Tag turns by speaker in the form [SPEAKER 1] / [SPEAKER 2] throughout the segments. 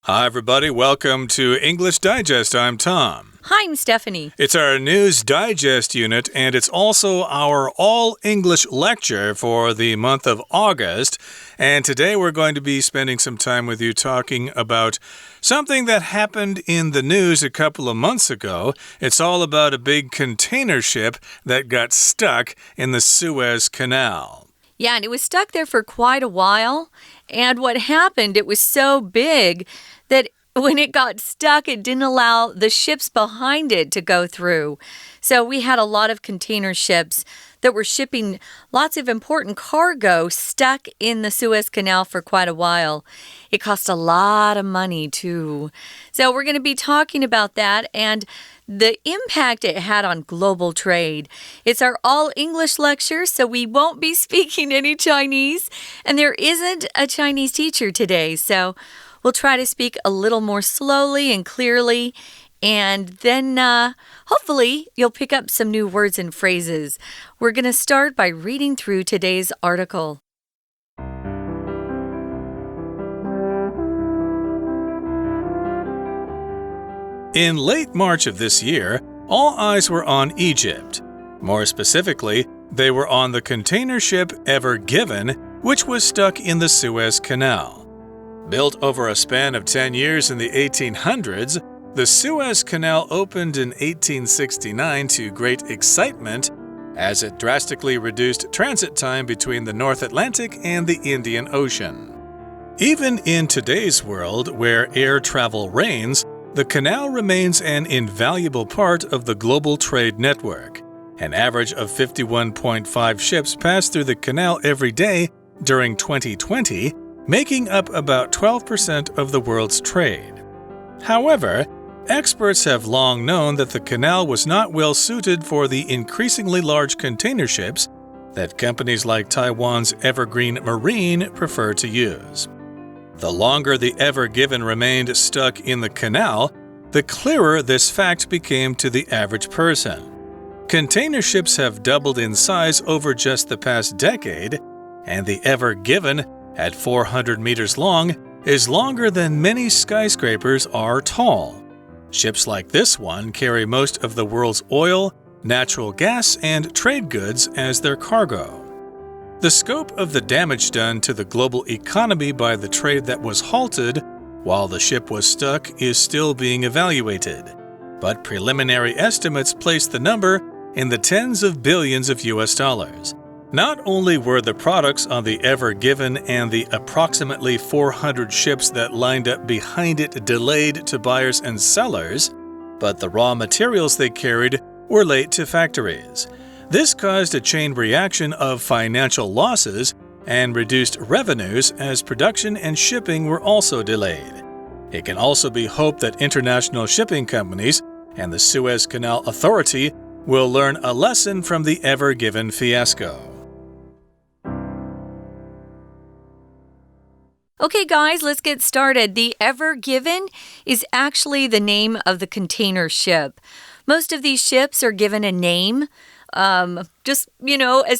[SPEAKER 1] Hi, everybody. Welcome to English Digest. I'm Tom.
[SPEAKER 2] Hi, I'm Stephanie.
[SPEAKER 1] It's our News Digest unit, and it's also our all-English lecture for the month of August. And today we're going to be spending some time with you talking about something that happened in the news a couple of months ago. It's all about a big container ship that got stuck in the Suez Canal.
[SPEAKER 2] Yeah, and it was stuck there for quite a while. And what happened, it was so big that when it got stuck, it didn't allow the ships behind it to go through. So we had a lot of container ships that were shipping lots of important cargo stuck in the Suez Canal for quite a while. It cost a lot of money, too. So we're going to be talking about that and the impact it had on global trade. It's our all-English lecture, so we won't be speaking any Chinese. And there isn't a Chinese teacher today, so we'll try to speak a little more slowly and clearly. And then hopefully you'll pick up some new words and phrases. We're going to start by reading through today's article.
[SPEAKER 1] In late March of this year, all eyes were on Egypt. More specifically, they were on the container ship Ever Given, which was stuck in the Suez Canal. Built over a span of 10 years in the 1800s, the Suez Canal opened in 1869 to great excitement as it drastically reduced transit time between the North Atlantic and the Indian Ocean. Even in today's world, where air travel reigns, the canal remains an invaluable part of the global trade network. An average of 51.5 ships passed through the canal every day during 2020, making up about 12% of the world's trade. However, experts have long known that the canal was not well suited for the increasingly large container ships that companies like Taiwan's Evergreen Marine prefer to use. The longer the Ever Given remained stuck in the canal, the clearer this fact became to the average person. Container ships have doubled in size over just the past decade, and the Ever Given, at 400 meters long, is longer than many skyscrapers are tall. Ships like this one carry most of the world's oil, natural gas, and trade goods as their cargo. The scope of the damage done to the global economy by the trade that was halted while the ship was stuck is still being evaluated, but preliminary estimates place the number in the tens of billions of US dollars. Not only were the products on the Ever Given and the approximately 400 ships that lined up behind it delayed to buyers and sellers, but the raw materials they carried were late to factories. This caused a chain reaction of financial losses and reduced revenues as production and shipping were also delayed. It can also be hoped that international shipping companies and the Suez Canal Authority will learn a lesson from the Ever Given fiasco.
[SPEAKER 2] Okay, guys, let's get started. The Ever Given is actually the name of the container ship. Most of these ships are given a name. As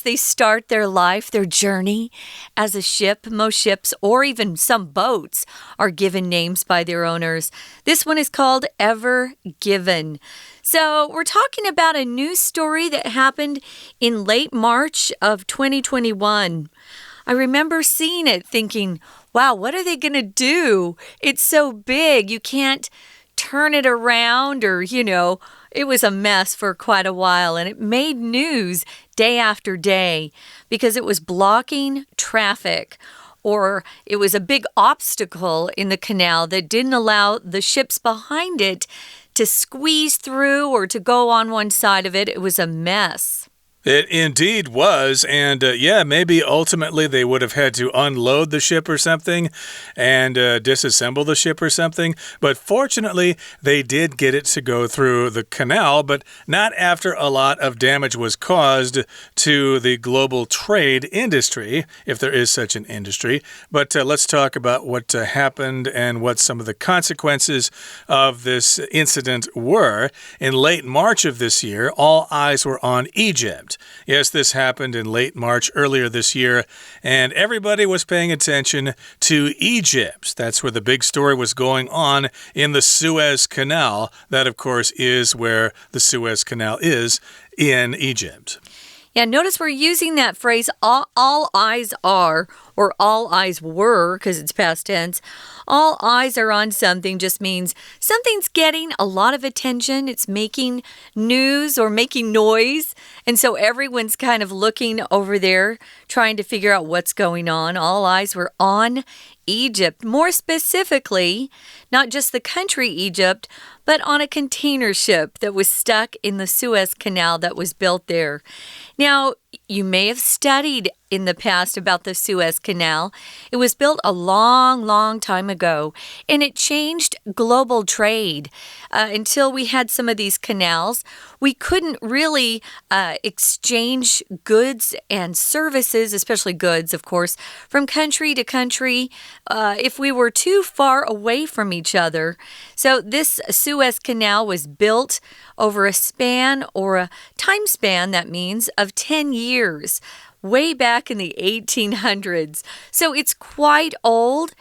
[SPEAKER 2] they start their life, their journey as a ship. Most ships, or even some boats, are given names by their owners. This one is called Ever Given. So we're talking about a news story that happened in late March of 2021. I remember seeing it thinking, wow, what are they going to do? It's so big, you can't turn it around or, it was a mess for quite a while, and it made news day after day because it was blocking traffic, or it was a big obstacle in the canal that didn't allow the ships behind it to squeeze through or to go on one side of it. It was a mess.
[SPEAKER 1] It indeed was, and maybe ultimately they would have had to unload the ship or something and disassemble the ship or something, but fortunately they did get it to go through the canal, but not after a lot of damage was caused to the global trade industry, if there is such an industry. But let's talk about what happened and what some of the consequences of this incident were. In late March of this year, all eyes were on Egypt. Egypt. Yes, this happened in late March earlier this year, and everybody was paying attention to Egypt. That's where the big story was going on in the Suez Canal. That, of course, is where the Suez Canal is in Egypt.
[SPEAKER 2] Yeah, notice we're using that phrase, all eyes are, or all eyes were, because it's past tense. All eyes are on something just means something's getting a lot of attention. It's making news or making noise. And so everyone's kind of looking over there, trying to figure out what's going on. All eyes were on Egypt. More specifically, not just the country Egypt, but on a container ship that was stuck in the Suez Canal that was built there. Now, you may have studied in the past about the Suez Canal. It was built a long, long time ago, and it changed global trade. Until we had some of these canals, we couldn't really exchange goods and services, especially goods, of course, from country to country if we were too far away from each other. So this Suez Canal was built over a span, or a time span, that means, of 10 years. Way back in the 1800s. So it's quite old,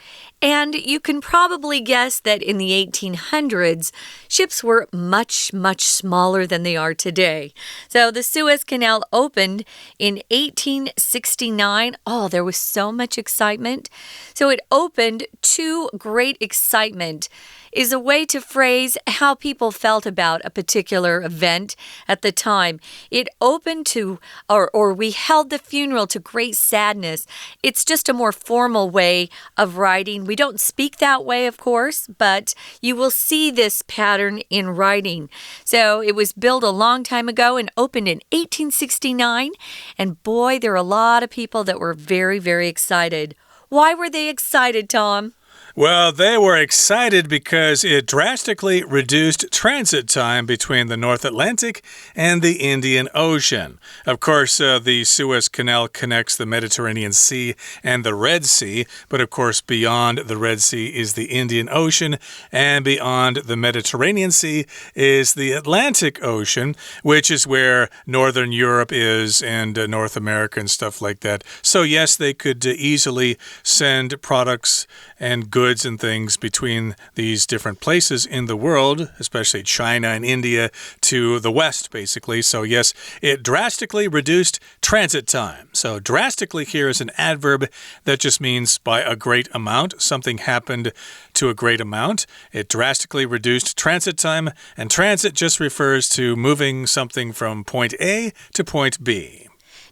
[SPEAKER 2] and you can probably guess that in the 1800s, ships were much, much smaller than they are today. So the Suez Canal opened in 1869. Oh, there was so much excitement. So it opened to great excitement is a way to phrase how people felt about a particular event at the time. It opened to, or we held the funeral to great sadness. It's just a more formal way of writing. We don't speak that way, of course, but you will see this pattern in writing. So it was built a long time ago and opened in 1869. And boy, there are a lot of people that were very, very excited. Why were they excited, Tom?
[SPEAKER 1] Well, they were excited because it drastically reduced transit time between the North Atlantic and the Indian Ocean. Of course, the Suez Canal connects the Mediterranean Sea and the Red Sea, but of course, beyond the Red Sea is the Indian Ocean, and beyond the Mediterranean Sea is the Atlantic Ocean, which is where Northern Europe is, and North America and stuff like that. So yes, they could easily send products and goods and things between these different places in the world, especially China and India, to the west, basically. So yes, it drastically reduced transit time. So drastically here is an adverb that just means by a great amount. Something happened to a great amount. It drastically reduced transit time, and transit just refers to moving something from point A to point B.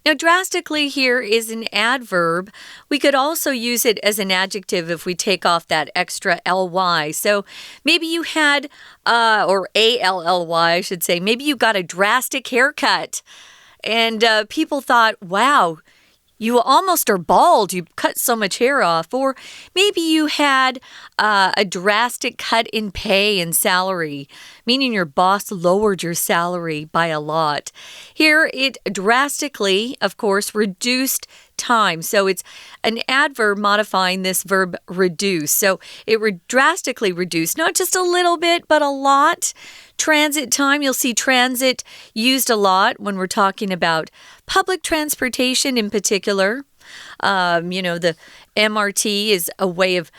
[SPEAKER 2] Now, drastically here is an adverb. We could also use it as an adjective if we take off that extra ly. So maybe you had, or A-L-L-Y, I should say, maybe you got a drastic haircut. And people thought, wow, you almost are bald. You cut so much hair off. Or maybe you had a drastic cut in pay and salary, meaning your boss lowered your salary by a lot. Here, it drastically, of course, reduced time. So it's an adverb modifying this verb reduce. So it drastically reduced, not just a little bit, but a lot. Transit time, you'll see transit used a lot when we're talking about public transportation in particular. The MRT is a way of,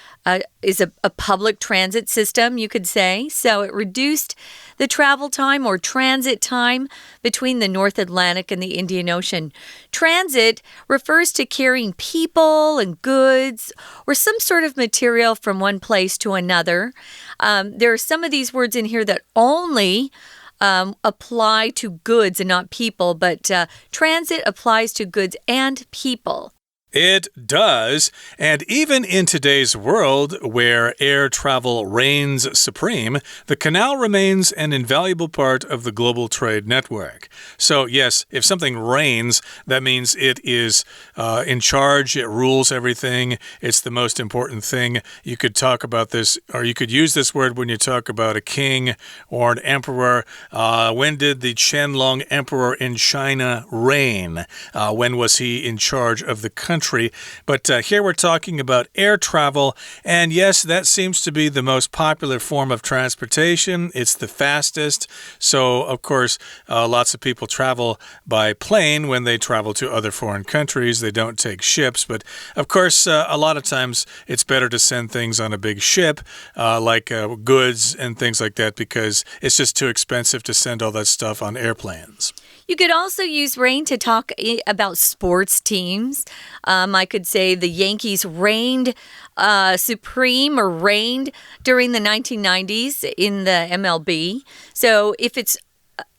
[SPEAKER 2] is a public transit system, you could say. So it reduced the travel time or transit time between the North Atlantic and the Indian Ocean. Transit refers to carrying people and goods or some sort of material from one place to another. There are some of these words in here that only apply to goods and not people, but transit applies to goods and people.
[SPEAKER 1] It does, and even in today's world where air travel reigns supreme, the canal remains an invaluable part of the global trade network. So yes, if something reigns, that means it is in charge, it rules everything, it's the most important thing. You could talk about this, or you could use this word when you talk about a king or an emperor. When did the Qianlong emperor in China reign? When was he in charge of the country? country. But here we're talking about air travel. And yes, that seems to be the most popular form of transportation. It's the fastest. So, of course, lots of people travel by plane when they travel to other foreign countries. They don't take ships. But, of course, a lot of times it's better to send things on a big ship, like goods and things like that, because it's just too expensive to send all that stuff on airplanes.
[SPEAKER 2] You could also use rain to talk about sports teams. I could say the Yankees reigned supreme or reigned during the 1990s in the MLB. So if it's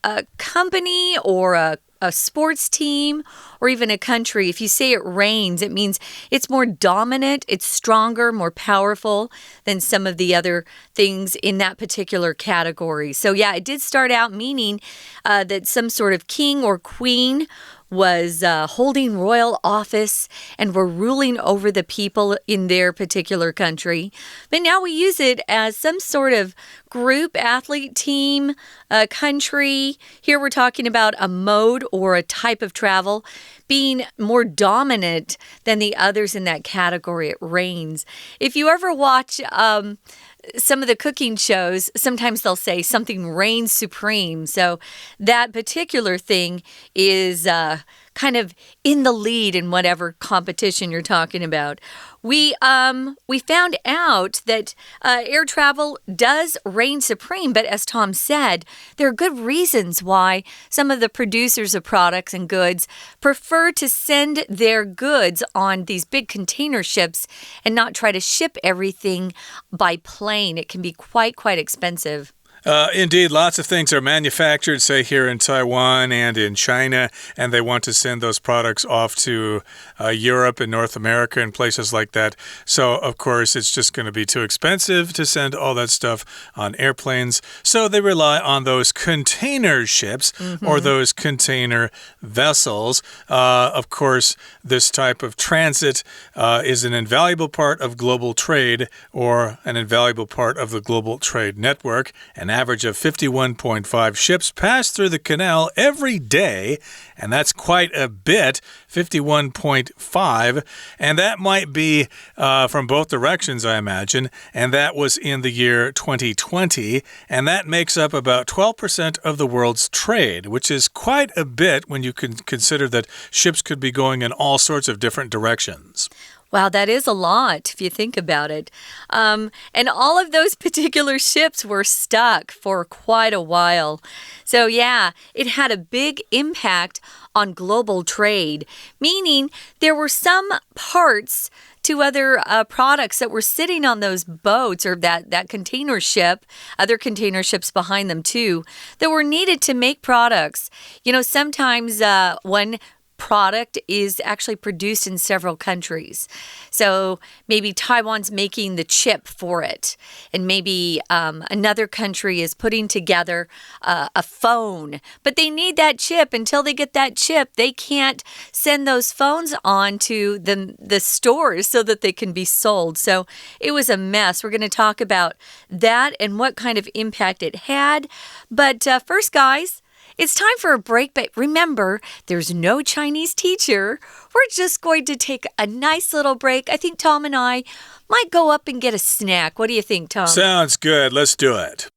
[SPEAKER 2] a company or a sports team or even a country, if you say it reigns, it means it's more dominant, it's stronger, more powerful than some of the other things in that particular category. So yeah, it did start out meaning that some sort of king or queen was holding royal office and were ruling over the people in their particular country. But now we use it as some sort of group, athlete, team, country. Here we're talking about a mode or a type of travel being more dominant than the others in that category. It reigns. If you ever watch some of the cooking shows, sometimes they'll say something reigns supreme. So that particular thing is kind of in the lead in whatever competition you're talking about. We found out that air travel does reign supreme, but as Tom said, there are good reasons why some of the producers of products and goods prefer to send their goods on these big container ships and not try to ship everything by plane. It can be quite expensive.
[SPEAKER 1] Indeed, lots of things are manufactured, say, here in Taiwan and in China, and they want to send those products off to Europe and North America and places like that. So, of course, it's just going to be too expensive to send all that stuff on airplanes. So they rely on those container ships or those container vessels. Of course, this type of transit is an invaluable part of global trade or an invaluable part of the global trade network. An average of 51.5 ships pass through the canal every day, and that's quite a bit, 51.5, and that might be from both directions, I imagine, and that was in the year 2020, and that makes up about 12% of the world's trade, which is quite a bit when you can consider that ships could be going in all sorts of different directions.
[SPEAKER 2] Wow, that is a lot if you think about it. And all of those particular ships were stuck for quite a while. So yeah, it had a big impact on global trade, meaning there were some parts to other products that were sitting on those boats or that container ship, other container ships behind them too, that were needed to make products. You know, sometimes one product is actually produced in several countries. So maybe Taiwan's making the chip for it, and maybe another country is putting together a phone, but they need that chip. Until they get that chip, they can't send those phones on to the stores so that they can be sold. So it was a mess. We're going to talk about that and what kind of impact it had. But first, guys, it's time for a break, but remember, there's no Chinese teacher. We're just going to take a nice little break. I think Tom and I might go up and get a snack. What do you think, Tom?
[SPEAKER 1] Sounds good. Let's do it.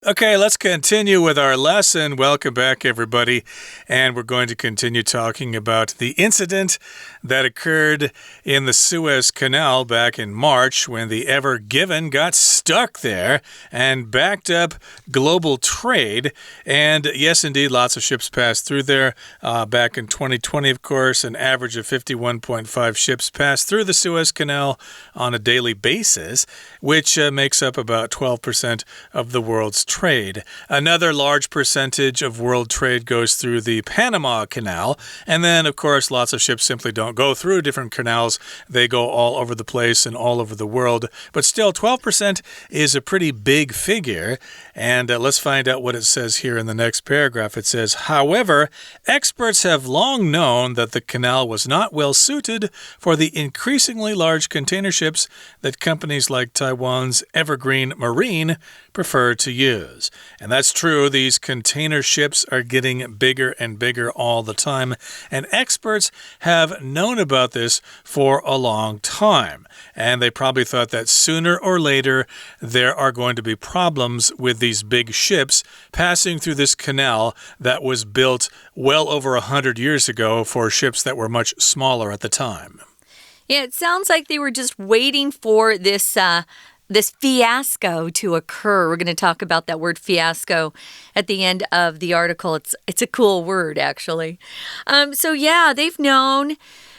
[SPEAKER 1] Okay, let's continue with our lesson. Welcome back, everybody. And we're going to continue talking about the incident that occurred in the Suez Canal back in March when the Ever Given got stuck there and backed up global trade. And yes, indeed, lots of ships passed through there. Back in 2020, of course, an average of 51.5 ships passed through the Suez Canal on a daily basis, which makes up about 12% of the world's trade. Another large percentage of world trade goes through the Panama Canal. And then, of course, lots of ships simply don't go through different canals. They go all over the place and all over the world. But still, 12% is a pretty big figure. And let's find out what it says here in the next paragraph. It says, however, experts have long known that the canal was not well suited for the increasingly large container ships that companies like Taiwan's Evergreen Marine prefer to use. And that's true. These container ships are getting bigger and bigger all the time. And experts have known about this for a long time. And they probably thought that sooner or later there are going to be problems with these big ships passing through this canal that was built well over 100 years ago for ships that were much smaller at the time.
[SPEAKER 2] Yeah, it sounds like they were just waiting for this fiasco to occur. We're going to talk about that word fiasco at the end of the article. It's a cool word, actually. So yeah, they've known,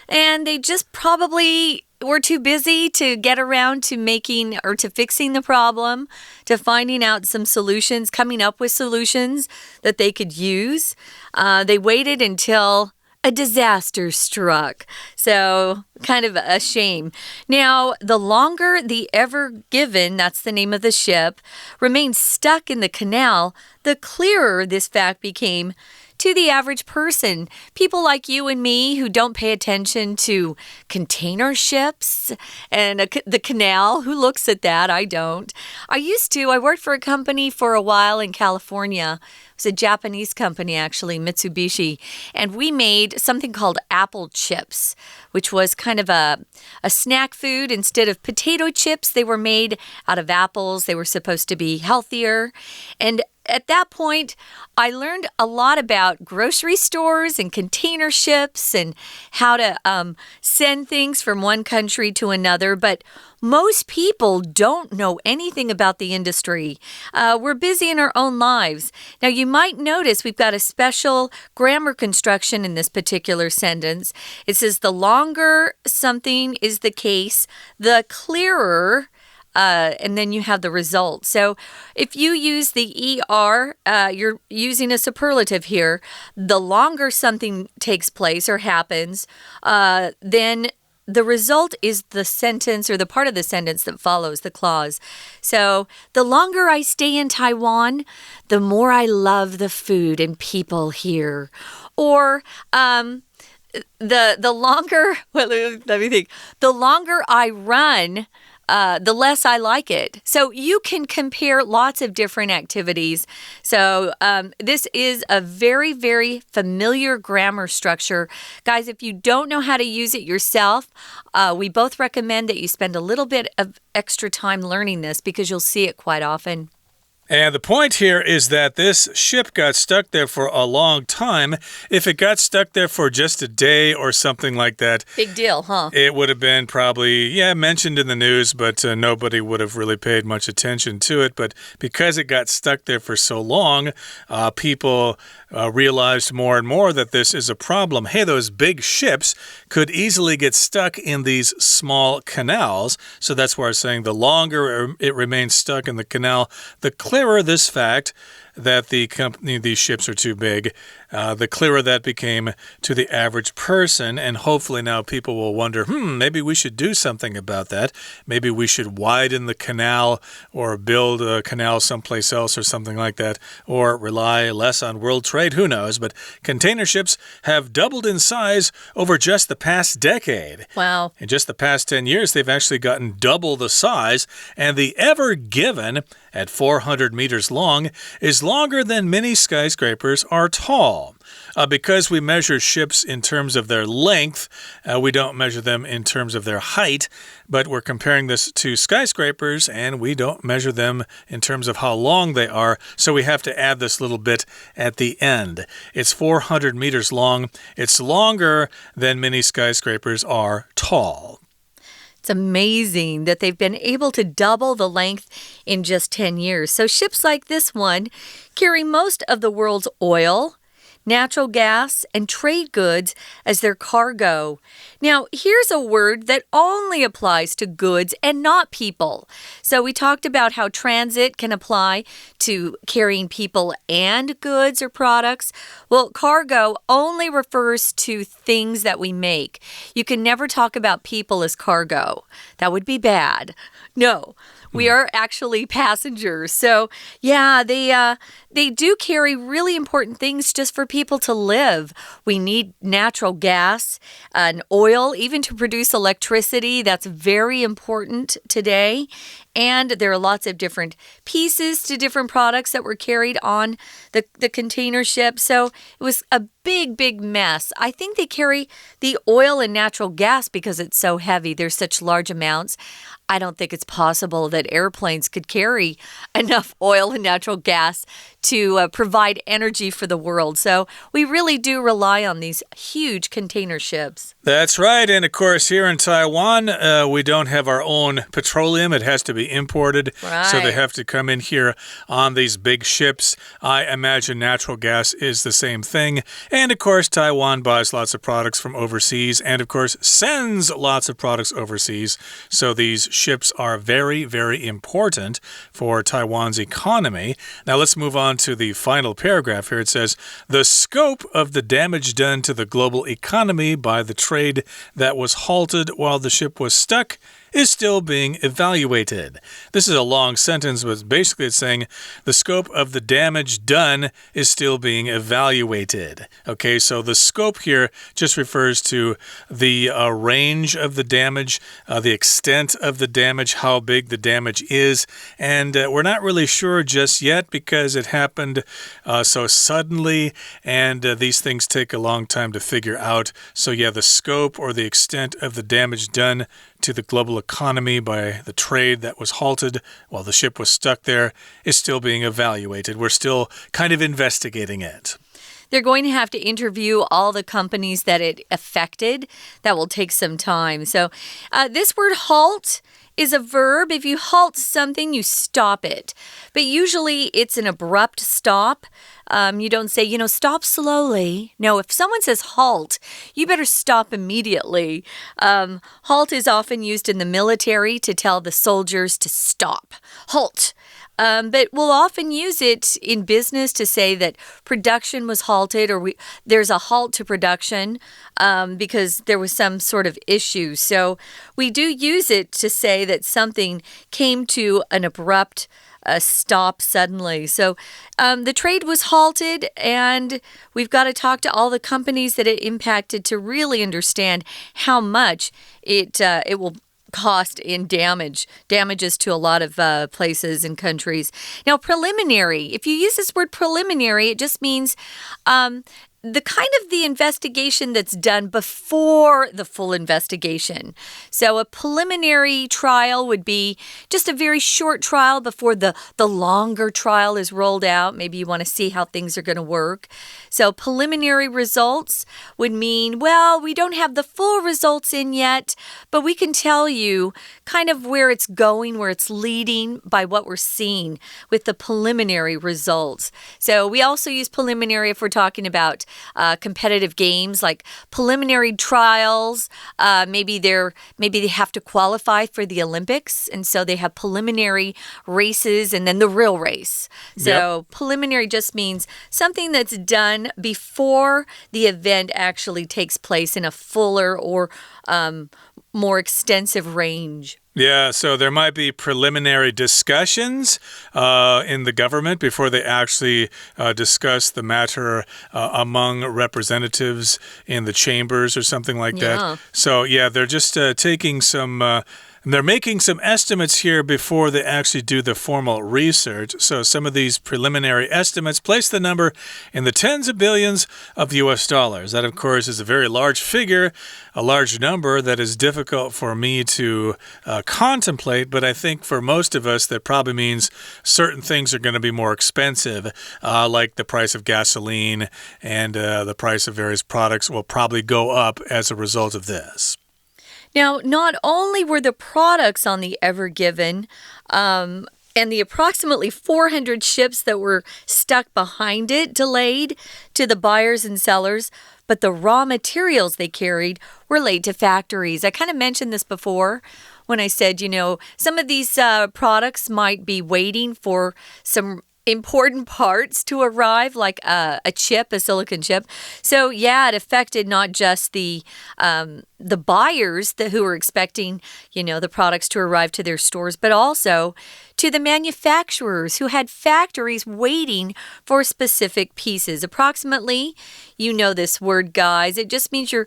[SPEAKER 2] and they just probably were too busy to get around to making or to fixing the problem, to finding out some solutions, coming up with solutions that they could use. They waited until a disaster struck. So kind of a shame. Now, the longer the Ever Given, that's the name of the ship, remained stuck in the canal, the clearer this fact became to the average person. People like you and me who don't pay attention to container ships and the canal. Who looks at that? I don't. I used to. I worked for a company for a while in California. It was a Japanese company, actually, Mitsubishi. And we made something called apple chips, which was kind of a snack food. Instead of potato chips, they were made out of apples. They were supposed to be healthier. And at that point, I learned a lot about grocery stores and container ships and how to send things from one country to another. But most people don't know anything about the industry. We're busy in our own lives. Now, you might notice we've got a special grammar construction in this particular sentence. It says, the longer something is the case, the clearer and then you have the result. So if you use the ER, you're using a superlative here. The longer something takes place or happens, then the result is the sentence or the part of the sentence that follows the clause. So the longer I stay in Taiwan, the more I love the food and people here. Or the longer, well, let me think. The longer I run, the less I like it. So you can compare lots of different activities. So this is a very, very familiar grammar structure. Guys, if you don't know how to use it yourself, we both recommend that you spend a little bit of extra time learning this because you'll see it quite often.
[SPEAKER 1] And the point here is that this ship got stuck there for a long time. If it got stuck there for just a day or something like that,
[SPEAKER 2] big deal, huh?
[SPEAKER 1] It would have been probably, mentioned in the news, but nobody would have really paid much attention to it. But because it got stuck there for so long, people realized more and more that this is a problem. Hey, those big ships could easily get stuck in these small canals. So that's why I'm saying the longer it remains stuck in the canal, the clearer this fact that these ships are too big, the clearer that became to the average person. And hopefully now people will wonder, maybe we should do something about that. Maybe we should widen the canal or build a canal someplace else or something like that, or rely less on world trade. Who knows? But container ships have doubled in size over just the past decade.
[SPEAKER 2] Wow.
[SPEAKER 1] In just the past 10 years, they've actually gotten double the size. And the Ever Given, at 400 meters long, is longer than many skyscrapers are tall. Because we measure ships in terms of their length, we don't measure them in terms of their height, but we're comparing this to skyscrapers, and we don't measure them in terms of how long they are, so we have to add this little bit at the end. It's 400 meters long. It's longer than many skyscrapers are tall.
[SPEAKER 2] It's amazing that they've been able to double the length in just 10 years. So ships like this one carry most of the world's oil, natural gas, and trade goods as their cargo. Now, here's a word that only applies to goods and not people. So we talked about how transit can apply to carrying people and goods or products. Well, cargo only refers to things that we make. You can never talk about people as cargo. That would be bad. No. We are actually passengers. So, yeah, they do carry really important things just for people to live. We need natural gas and oil, even to produce electricity. That's very important today. And there are lots of different pieces to different products that were carried on the container ship. So it was a big mess. I think they carry the oil and natural gas because it's so heavy. There's such large amounts. I don't think it's possible that airplanes could carry enough oil and natural gas to provide energy for the world. So we really do rely on these huge container ships.
[SPEAKER 1] That's right. And of course, here in Taiwan, we don't have our own petroleum. It has to be imported.
[SPEAKER 2] Right.
[SPEAKER 1] So they have to come in here on these big ships. I imagine natural gas is the same thing. And of course, Taiwan buys lots of products from overseas and of course sends lots of products overseas. So these ships are very important for Taiwan's economy. Now let's move on to the final paragraph here. It says, the scope of the damage done to the global economy by the trade that was halted while the ship was stuck is still being evaluated. This is a long sentence, but basically it's saying the scope of the damage done is still being evaluated. Okay, so the scope here just refers to the range of the damage, the extent of the damage, how big the damage is, and we're not really sure just yet because it happened so suddenly, and these things take a long time to figure out. So yeah, the scope or the extent of the damage done to the global economy by the trade that was halted while the ship was stuck there is still being evaluated. We're still kind of investigating it.
[SPEAKER 2] They're going to have to interview all the companies that it affected. That will take some time. So this word halt is a verb. If you halt something, you stop it. But usually it's an abrupt stop. You don't say, stop slowly. No, if someone says halt, you better stop immediately. Halt is often used in the military to tell the soldiers to stop. Halt. But we'll often use it in business to say that production was halted or there's a halt to production because there was some sort of issue. So we do use it to say that something came to an abrupt stop suddenly. So the trade was halted, and we've got to talk to all the companies that it impacted to really understand how much it will cost in damages to a lot of places and countries. Now, preliminary, if you use this word preliminary, it just means the kind of the investigation that's done before the full investigation. So a preliminary trial would be just a very short trial before the longer trial is rolled out. Maybe you want to see how things are going to work. So preliminary results would mean, well, we don't have the full results in yet, but we can tell you kind of where it's going, where it's leading by what we're seeing with the preliminary results. So we also use preliminary if we're talking about competitive games like preliminary trials. Maybe they have to qualify for the Olympics, and so they have preliminary races and then the real race. So preliminary just means something that's done before the event actually takes place in a fuller or more extensive range.
[SPEAKER 1] Yeah, so there might be preliminary discussions in the government before they actually discuss the matter among representatives in the chambers or something like that. So, yeah, they're just taking some... They're making some estimates here before they actually do the formal research. So some of these preliminary estimates place the number in the tens of billions of US dollars. That, of course, is a very large figure, a large number that is difficult for me to contemplate. But I think for most of us, that probably means certain things are going to be more expensive, like the price of gasoline and the price of various products will probably go up as a result of this.
[SPEAKER 2] Now, not only were the products on the Ever Given And the approximately 400 ships that were stuck behind it delayed to the buyers and sellers, but the raw materials they carried were laid to factories. I kind of mentioned this before when I said, some of these products might be waiting for some important parts to arrive, like a chip, a silicon chip. So, yeah, it affected not just the buyers who were expecting, the products to arrive to their stores, but also to the manufacturers who had factories waiting for specific pieces. Approximately, this word, guys. It just means you're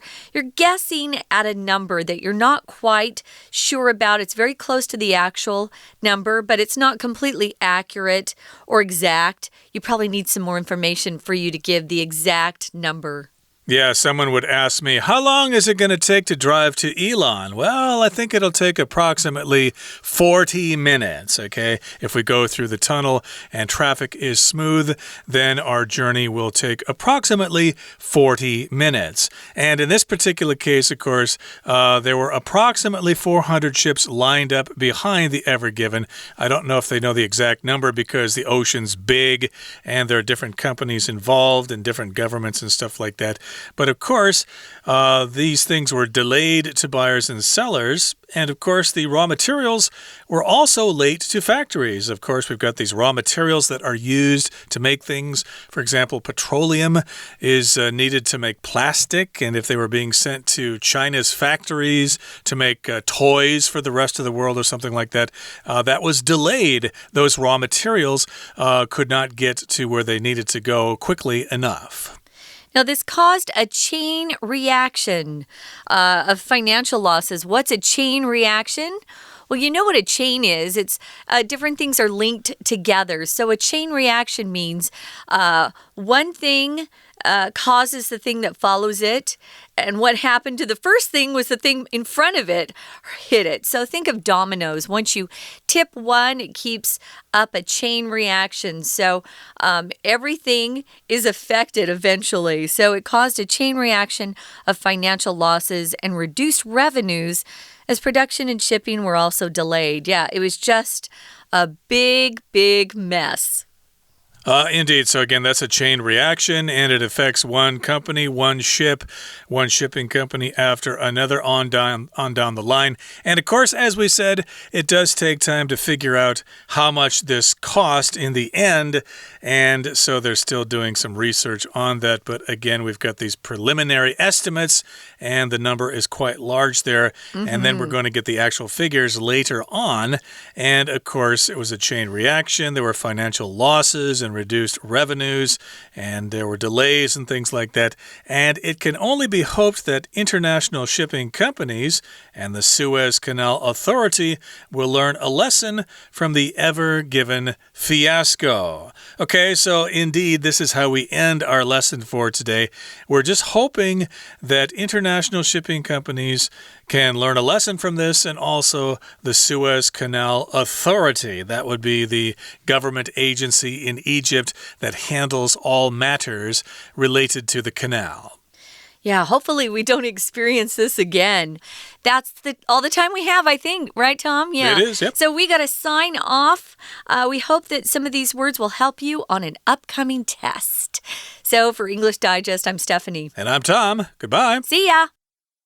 [SPEAKER 2] guessing at a number that you're not quite sure about. It's very close to the actual number, but it's not completely accurate or exact. You probably need some more information for you to give the exact number.
[SPEAKER 1] Yeah, someone would ask me, how long is it going to take to drive to Elon? Well, I think it'll take approximately 40 minutes, okay? If we go through the tunnel and traffic is smooth, then our journey will take approximately 40 minutes. And in this particular case, of course, there were approximately 400 ships lined up behind the Ever Given. I don't know if they know the exact number because the ocean's big and there are different companies involved and different governments and stuff like that. But of course, these things were delayed to buyers and sellers. And of course, the raw materials were also late to factories. Of course, we've got these raw materials that are used to make things. For example, petroleum is needed to make plastic. And if they were being sent to China's factories to make toys for the rest of the world or something like that, that was delayed. Those raw materials could not get to where they needed to go quickly enough.
[SPEAKER 2] Now, this caused a chain reaction of financial losses. What's a chain reaction? Well, you know what a chain is. It's different things are linked together. So a chain reaction means one thing causes the thing that follows it. And what happened to the first thing was the thing in front of it hit it. So think of dominoes. Once you tip one, it keeps up a chain reaction. So everything is affected eventually. So it caused a chain reaction of financial losses and reduced revenues as production and shipping were also delayed. Yeah, it was just a big, big mess.
[SPEAKER 1] Indeed. So again, that's a chain reaction, and it affects one company, one ship, one shipping company after another on down the line. And of course, as we said, it does take time to figure out how much this cost in the end. And so they're still doing some research on that. But again, we've got these preliminary estimates, and the number is quite large there. And then we're going to get the actual figures later on. And of course, it was a chain reaction. There were financial losses and reduced revenues, and there were delays and things like that. And it can only be hoped that international shipping companies and the Suez Canal Authority will learn a lesson from the Ever Given fiasco. Okay, so indeed, this is how we end our lesson for today. We're just hoping that international shipping companies can learn a lesson from this, and also the Suez Canal Authority. That would be the government agency in Egypt that handles all matters related to the canal.
[SPEAKER 2] Yeah, hopefully we don't experience this again. That's all the time we have, I think. Right, Tom? Yeah.
[SPEAKER 1] It is, yep.
[SPEAKER 2] So we got to sign off. We hope that some of these words will help you on an upcoming test. So for English Digest, I'm Stephanie.
[SPEAKER 1] And I'm Tom. Goodbye.
[SPEAKER 2] See ya.